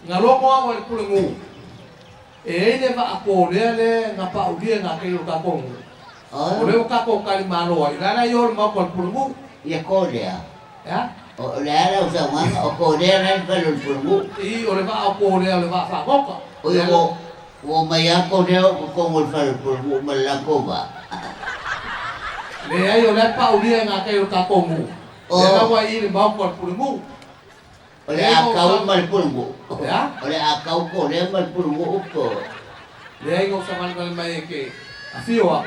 Ngalongo ako le pulengu. Ne va ako le ngapa udia ngake yo kakong. Ole kakong kali maro. Ina yo ma ko pulengu. Ya Korea. Ya. Ole ara usa ma o Korea ran pelo pulengu. Ole va ako le va fa ngoka. Oye wo maya Korea ko mo pelo pulengu malakoba. Le ayo le pa udia ngake yo kakong. Ya wa ini ma ko pulengu. Oleh akau mal pulmu. Ya? Oleh akau ko le mal pulmu upo. Le ngo saman kal mai ke. Afio.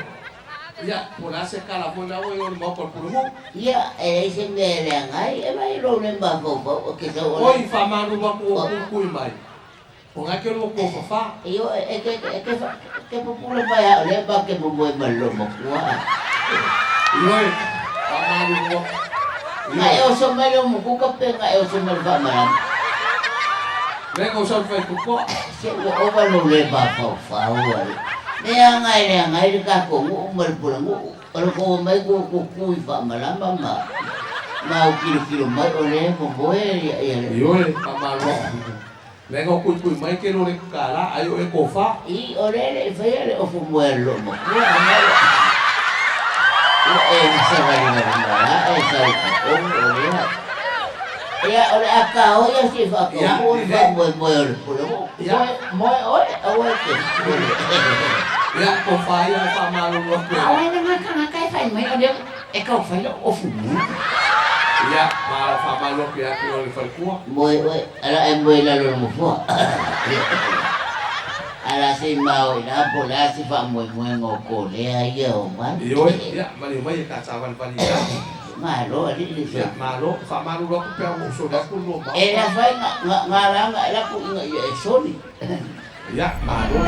Ya, pula se kala pula wo yo mo ko pulmu. Ya, ese me ngai, mai ro le ba ko ko ke so. Oi fa manu ba ko ku mai. O nga ke lo ko fa. Yo ke popula ba ya le ba ke mo mal lo mo ko. Oi. Fa manu wo. Ngai o so mai mo ko ka pe ngai o so mal ba malam. Le ko so fa ko. Se o ba lo le ba fa wa. Le ngai ka ko mo mal pulmu. Kalau ko mai ko ku fa malam ma. Mau kilo mai ole mo boe ya. Oi, fa manu. Le ngo ku mai ke lo le kala ayo e ko fa. I ole le fa le o fu mo lo mo. Ya oleh akau ya sih aku mau ya ko fa ya fa malu lo ke awak nak kai phải mấy ông em không phải là ô phụ ya ma fa malu ke ya ko le fa ko moi ala em moi la lo mo fo ala si mau ina bola si fa moi ngoko le ayo man yo ya ma le mai ka sa van van ya malo ali li ya ma lo fa malu lo ko pe mo so da ko lo ma era fa ngala ngala ko ya sorry ya ma lo